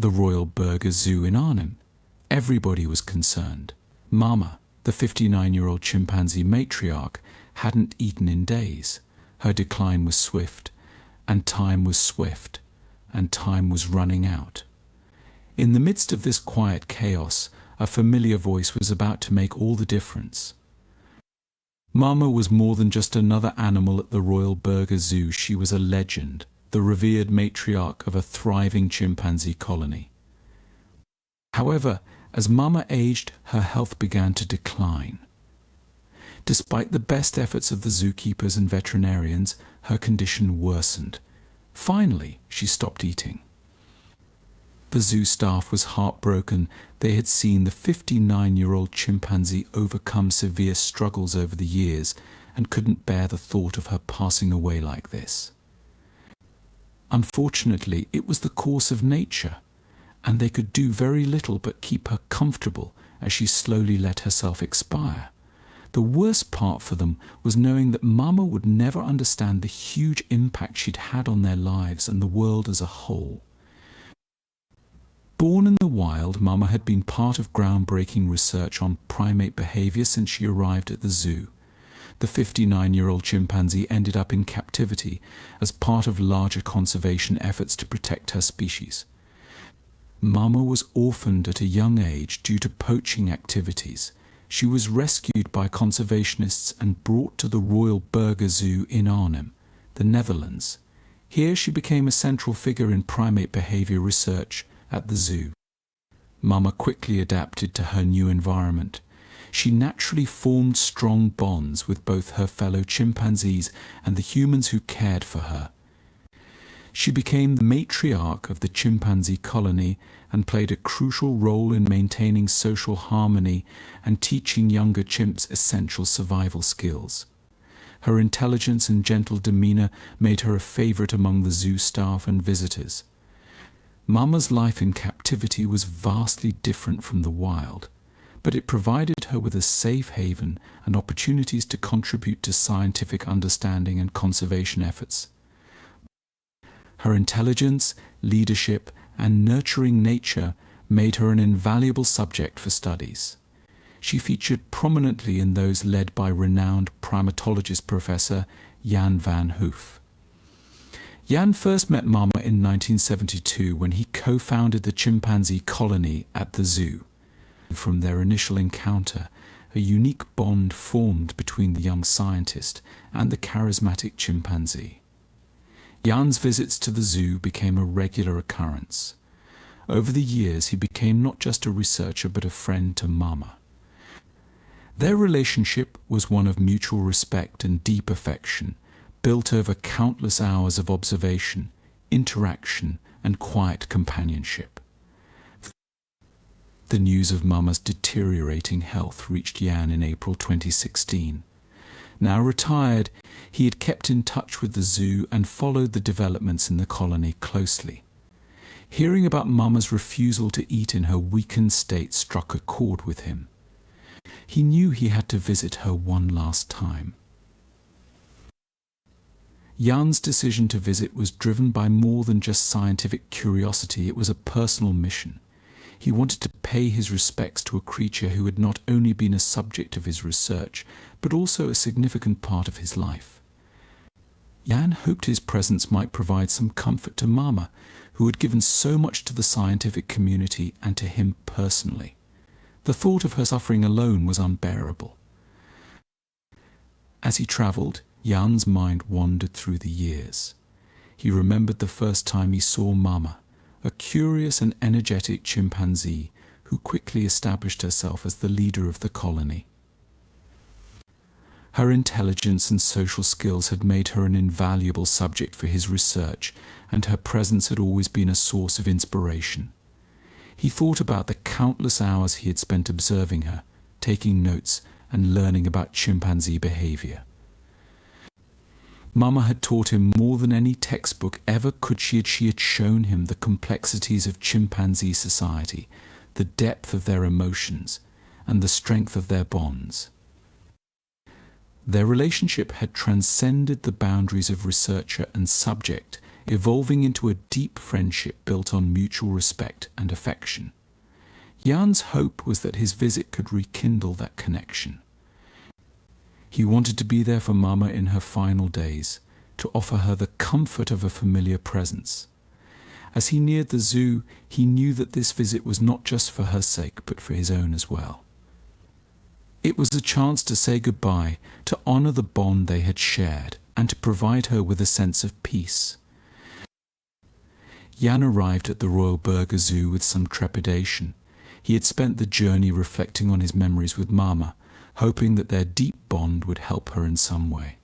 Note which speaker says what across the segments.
Speaker 1: the Royal Burger Zoo in Arnhem. Everybody was concerned. Mama, the 59-year-old chimpanzee matriarch, hadn't eaten in days. Her decline was swift, and time was swift, and time was running out. In the midst of this quiet chaos, a familiar voice was about to make all the difference. Mama was more than just another animal at the Royal Burger Zoo. She was a legend, the revered matriarch of a thriving chimpanzee colony. However, as Mama aged, her health began to decline. Despite the best efforts of the zookeepers and veterinarians, her condition worsened. Finally, she stopped eating. The zoo staff was heartbroken. They had seen the 59-year-old chimpanzee overcome severe struggles over the years and couldn't bear the thought of her passing away like this. Unfortunately, it was the course of nature, and they could do very little but keep her comfortable as she slowly let herself expire. The worst part for them was knowing that Mama would never understand the huge impact she'd had on their lives and the world as a whole. Born in the wild, Mama had been part of groundbreaking research on primate behavior since she arrived at the zoo. The 59-year-old chimpanzee ended up in captivity as part of larger conservation efforts to protect her species. Mama was orphaned at a young age due to poaching activities. She was rescued by conservationists and brought to the Royal Burger Zoo in Arnhem, the Netherlands. Here she became a central figure in primate behavior research at the zoo. Mama quickly adapted to her new environment. She naturally formed strong bonds with both her fellow chimpanzees and the humans who cared for her. She became the matriarch of the chimpanzee colony and played a crucial role in maintaining social harmony and teaching younger chimps essential survival skills. Her intelligence and gentle demeanor made her a favorite among the zoo staff and visitors. Mama's life in captivity was vastly different from the wild, but it provided her with a safe haven and opportunities to contribute to scientific understanding and conservation efforts. Her intelligence, leadership, and nurturing nature made her an invaluable subject for studies. She featured prominently in those led by renowned primatologist Professor Yan Van Hoof. Yan first met Mama in 1972 when he co-founded the chimpanzee colony at the zoo. From their initial encounter, a unique bond formed between the young scientist and the charismatic chimpanzee. Yan's visits to the zoo became a regular occurrence. Over the years, he became not just a researcher but a friend to Mama. Their relationship was one of mutual respect and deep affection, built over countless hours of observation, interaction, and quiet companionship. The news of Mama's deteriorating health reached Yan in April 2016. Now retired, he had kept in touch with the zoo and followed the developments in the colony closely. Hearing about Mama's refusal to eat in her weakened state struck a chord with him. He knew he had to visit her one last time. Yan's decision to visit was driven by more than just scientific curiosity. It was a personal mission. He wanted to pay his respects to a creature who had not only been a subject of his research, but also a significant part of his life. Yan hoped his presence might provide some comfort to Mama, who had given so much to the scientific community and to him personally. The thought of her suffering alone was unbearable. As he travelled, Yan's mind wandered through the years. He remembered the first time he saw Mama, a curious and energetic chimpanzee who quickly established herself as the leader of the colony. Her intelligence and social skills had made her an invaluable subject for his research, and her presence had always been a source of inspiration. He thought about the countless hours he had spent observing her, taking notes, and learning about chimpanzee behavior. Mama had taught him more than any textbook ever could. She had shown him the complexities of chimpanzee society, the depth of their emotions, and the strength of their bonds. Their relationship had transcended the boundaries of researcher and subject. evolving into a deep friendship built on mutual respect and affection. Jan's hope was that his visit could rekindle that connection. He wanted to be there for Mama in her final days, to offer her the comfort of a familiar presence. As he neared the zoo, he knew that this visit was not just for her sake, but for his own as well. It was a chance to say goodbye, to honor the bond they had shared, and to provide her with a sense of peace. Yan arrived at the Royal Burger Zoo with some trepidation. He had spent the journey reflecting on his memories with Mama, hoping that their deep bond would help her in some way.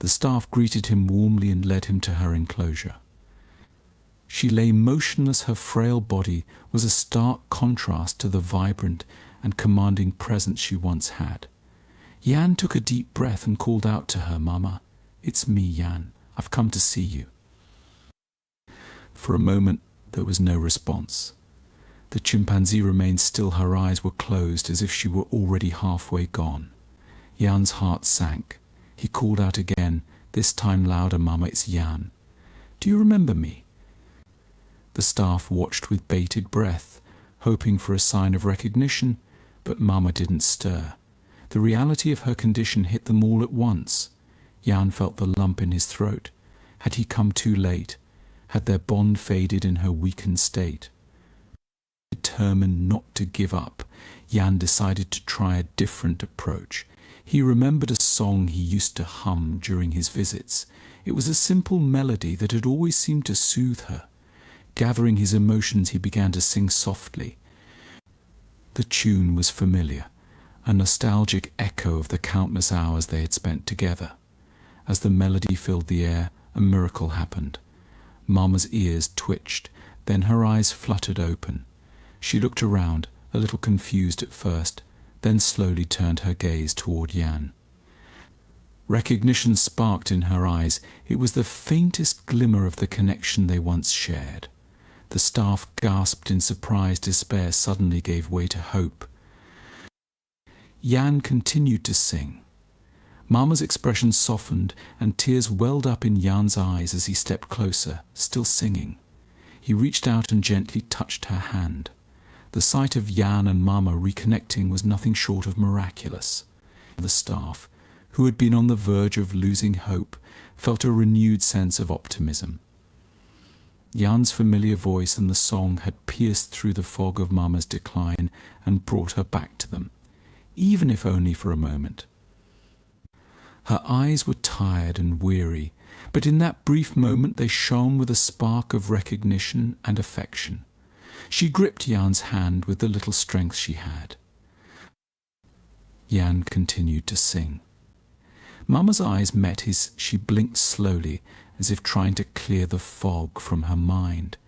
Speaker 1: The staff greeted him warmly and led him to her enclosure. She lay motionless. Her frail body was a stark contrast to the vibrant and commanding presence she once had. Yan took a deep breath and called out to her, "Mama, it's me, Yan. I've come to see you." For a moment there was no response. The chimpanzee remained still. Her eyes were closed as if she were already halfway gone. Yan's heart sank. He called out again, this time louder, "Mama, it's Yan. Do you remember me?" The staff watched with bated breath, hoping for a sign of recognition, but Mama didn't stir. The reality of her condition hit them all at once. Yan felt the lump in his throat. Had he come too late? Had their bond faded in her weakened state? Determined not to give up, Yan decided to try a different approach. He remembered a song he used to hum during his visits. It was a simple melody that had always seemed to soothe her. Gathering his emotions, he began to sing softly. The tune was familiar, a nostalgic echo of the countless hours they had spent together. As the melody filled the air, a miracle happened. Mama's ears twitched, then her eyes fluttered open. She looked around, a little confused at first, then slowly turned her gaze toward Yan. Recognition sparked in her eyes. It was the faintest glimmer of the connection they once shared. The staff gasped in surprise. Despair suddenly gave way to hope. Yan continued to sing. Mama's expression softened, and tears welled up in Yan's eyes as he stepped closer, still singing. He reached out and gently touched her hand. The sight of Yan and Mama reconnecting was nothing short of miraculous. The staff, who had been on the verge of losing hope, felt a renewed sense of optimism. Yan's familiar voice and the song had pierced through the fog of Mama's decline and brought her back to them, even if only for a moment. Her eyes were tired and weary, but in that brief moment they shone with a spark of recognition and affection. She gripped Yan's hand with the little strength she had. Yan continued to sing. Mama's eyes met his. She blinked slowly, as if trying to clear the fog from her mind.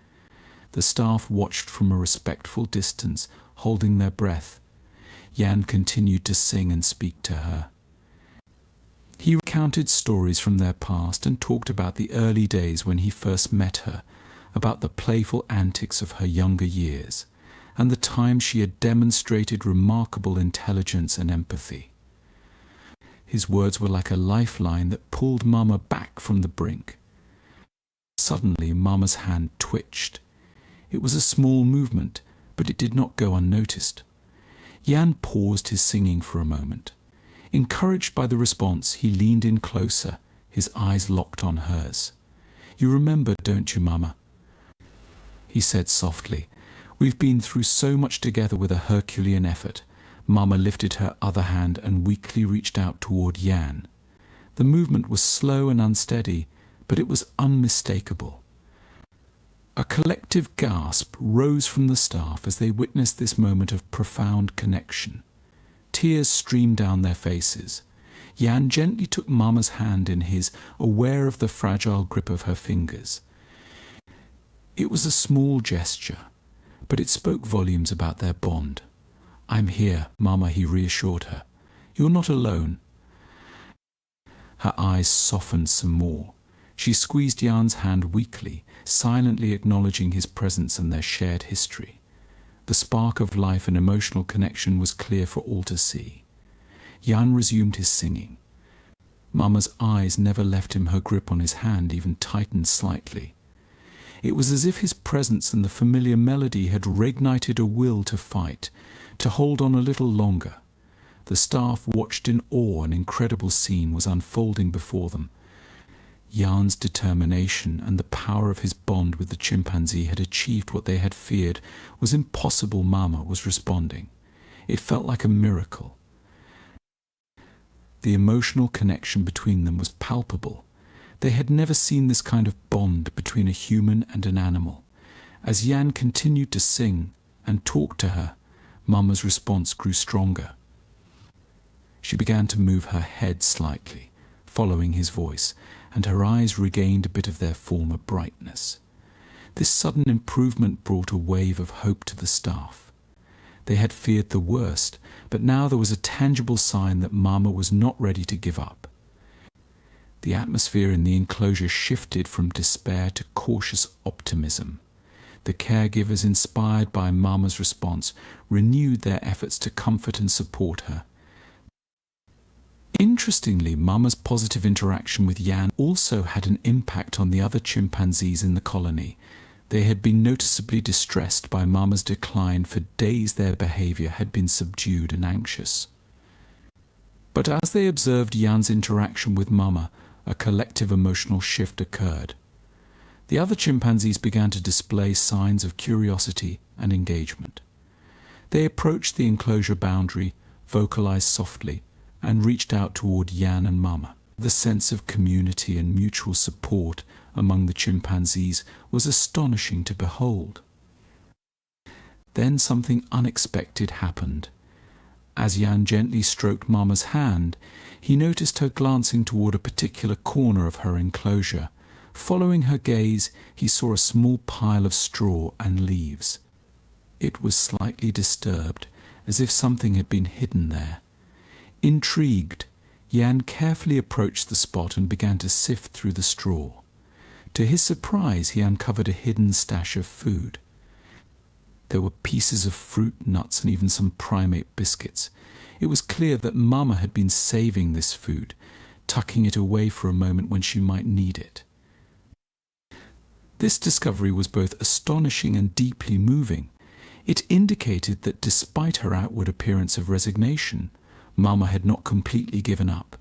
Speaker 1: The staff watched from a respectful distance, holding their breath. Yan continued to sing and speak to her. He recounted stories from their past and talked about the early days when he first met her, about the playful antics of her younger years, and the time she had demonstrated remarkable intelligence and empathy. His words were like a lifeline that pulled Mama back from the brink. Suddenly, Mama's hand twitched. It was a small movement, but it did not go unnoticed. Yan paused his singing for a moment. Encouraged by the response, he leaned in closer, his eyes locked on hers. "You remember, don't you, Mama?" he said softly. "We've been through so much together with a Herculean effort." Mama lifted her other hand and weakly reached out toward Yan. The movement was slow and unsteady, but it was unmistakable. A collective gasp rose from the staff as they witnessed this moment of profound connection. Tears streamed down their faces. Yan gently took Mama's hand in his, aware of the fragile grip of her fingers. It was a small gesture, but it spoke volumes about their bond. "I'm here, Mama," he reassured her. "You're not alone." Her eyes softened some more. She squeezed Yan's hand weakly, silently acknowledging his presence and their shared history. The spark of life and emotional connection was clear for all to see. Yan resumed his singing. Mama's eyes never left him. Her grip on his hand even tightened slightly. It was as if his presence and the familiar melody had reignited a will to fight, to hold on a little longer. The staff watched in awe. An incredible scene was unfolding before them. Yan's determination and the power of his bond with the chimpanzee had achieved what they had feared was impossible. Mama was responding. It felt like a miracle. The emotional connection between them was palpable. They had never seen this kind of bond between a human and an animal. As Yan continued to sing and talk to her, Mama's response grew stronger. She began to move her head slightly, following his voice, and her eyes regained a bit of their former brightness. This sudden improvement brought a wave of hope to the staff. They had feared the worst, but now there was a tangible sign that Mama was not ready to give up. The atmosphere in the enclosure shifted from despair to cautious optimism. The caregivers, inspired by Mama's response, renewed their efforts to comfort and support her. Interestingly, Mama's positive interaction with Yan also had an impact on the other chimpanzees in the colony. They had been noticeably distressed by Mama's decline. For days their behavior had been subdued and anxious. But as they observed Yan's interaction with Mama, a collective emotional shift occurred. The other chimpanzees began to display signs of curiosity and engagement. They approached the enclosure boundary, vocalized softly, and reached out toward Yan and Mama. The sense of community and mutual support among the chimpanzees was astonishing to behold. Then something unexpected happened. As Yan gently stroked Mama's hand, he noticed her glancing toward a particular corner of her enclosure. Following her gaze, he saw a small pile of straw and leaves. It was slightly disturbed, as if something had been hidden there. Intrigued, Yan carefully approached the spot and began to sift through the straw. To his surprise, he uncovered a hidden stash of food. There were pieces of fruit, nuts, and even some primate biscuits. It was clear that Mama had been saving this food, tucking it away for a moment when she might need it. This discovery was both astonishing and deeply moving. It indicated that despite her outward appearance of resignation, Mama had not completely given up.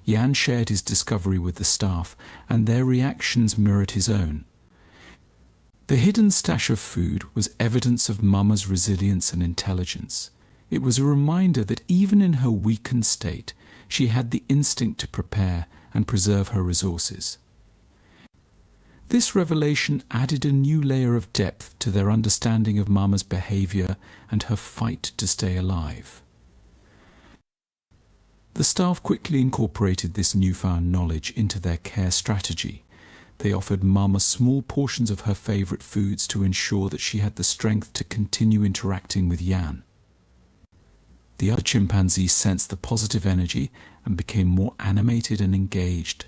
Speaker 1: Yan shared his discovery with the staff, and their reactions mirrored his own. The hidden stash of food was evidence of Mama's resilience and intelligence. It was a reminder that even in her weakened state, she had the instinct to prepare and preserve her resources. This revelation added a new layer of depth to their understanding of Mama's behavior and her fight to stay alive. The staff quickly incorporated this newfound knowledge into their care strategy. They offered Mama small portions of her favorite foods to ensure that she had the strength to continue interacting with Yan. The other chimpanzees sensed the positive energy and became more animated and engaged.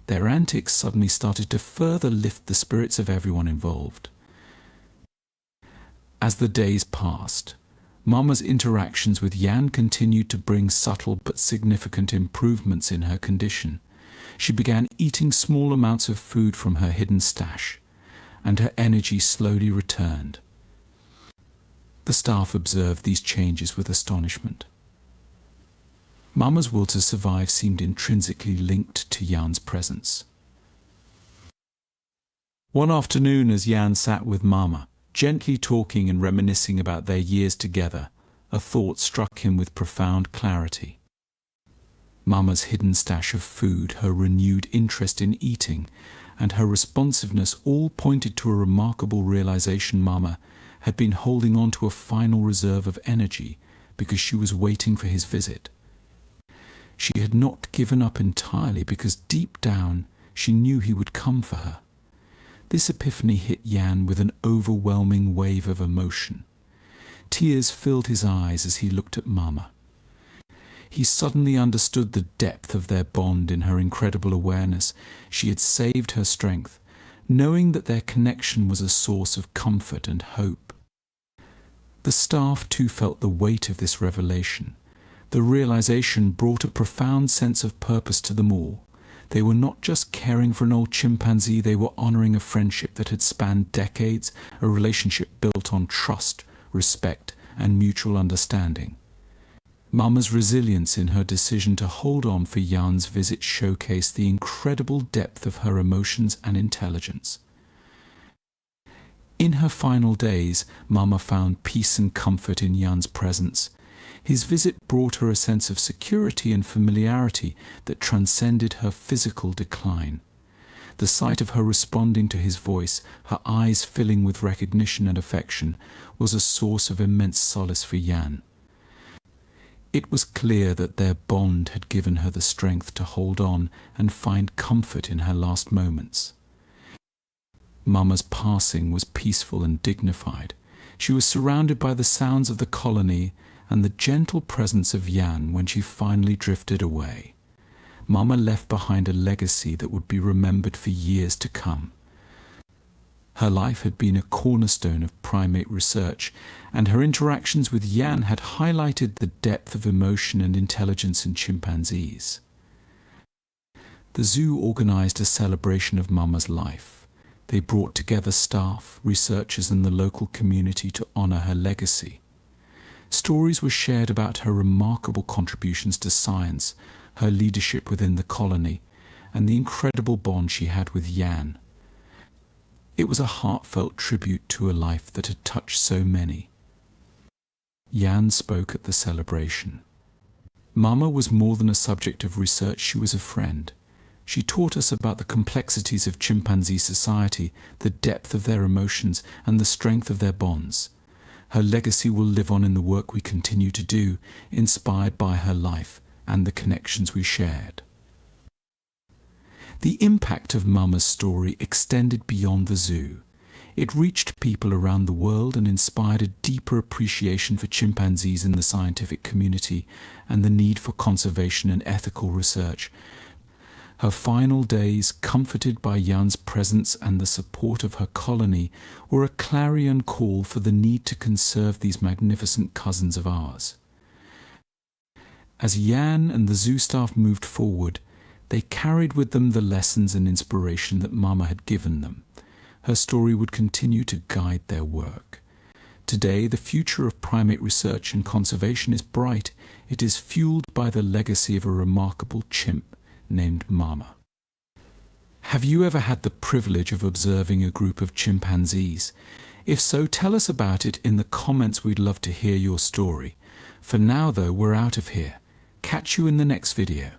Speaker 1: Their antics suddenly started to further lift the spirits of everyone involved. As the days passed, Mama's interactions with Yan continued to bring subtle but significant improvements in her condition. She began eating small amounts of food from her hidden stash, and her energy slowly returned. The staff observed these changes with astonishment. Mama's will to survive seemed intrinsically linked to Yan's presence. One afternoon, as Yan sat with Mama, gently talking and reminiscing about their years together, a thought struck him with profound clarity. Mama's hidden stash of food, her renewed interest in eating, and her responsiveness all pointed to a remarkable realization. Mama had been holding on to a final reserve of energy because she was waiting for his visit. She had not given up entirely because deep down she knew he would come for her. This epiphany hit Yan with an overwhelming wave of emotion. Tears filled his eyes as he looked at Mama. He suddenly understood the depth of their bond in her incredible awareness. She had saved her strength, knowing that their connection was a source of comfort and hope. The staff too felt the weight of this revelation. The realization brought a profound sense of purpose to them all. They were not just caring for an old chimpanzee, they were honoring a friendship that had spanned decades, a relationship built on trust, respect, and mutual understanding. Mama's resilience in her decision to hold on for Yan's visit showcased the incredible depth of her emotions and intelligence. In her final days, Mama found peace and comfort in Yan's presence. His visit brought her a sense of security and familiarity that transcended her physical decline. The sight of her responding to his voice, her eyes filling with recognition and affection, was a source of immense solace for Yan. It was clear that their bond had given her the strength to hold on and find comfort in her last moments. Mama's passing was peaceful and dignified. She was surrounded by the sounds of the colony and the gentle presence of Yan when she finally drifted away. Mama left behind a legacy that would be remembered for years to come. Her life had been a cornerstone of primate research, and her interactions with Yan had highlighted the depth of emotion and intelligence in chimpanzees. The zoo organized a celebration of Mama's life. They brought together staff, researchers, and the local community to honor her legacy. Stories were shared about her remarkable contributions to science, her leadership within the colony, and the incredible bond she had with Yan. It was a heartfelt tribute to a life that had touched so many. Yan spoke at the celebration. Mama was more than a subject of research, she was a friend. She taught us about the complexities of chimpanzee society, the depth of their emotions, and the strength of their bonds. Her legacy will live on in the work we continue to do, inspired by her life and the connections we shared. The impact of Mama's story extended beyond the zoo. It reached people around the world and inspired a deeper appreciation for chimpanzees in the scientific community and the need for conservation and ethical research. Her final days, comforted by Yan's presence and the support of her colony, were a clarion call for the need to conserve these magnificent cousins of ours. As Yan and the zoo staff moved forward, they carried with them the lessons and inspiration that Mama had given them. Her story would continue to guide their work. Today, the future of primate research and conservation is bright. It is fueled by the legacy of a remarkable chimp named Mama. Have you ever had the privilege of observing a group of chimpanzees? If so, tell us about it in the comments. We'd love to hear your story. For now, though, we're out of here. Catch you in the next video.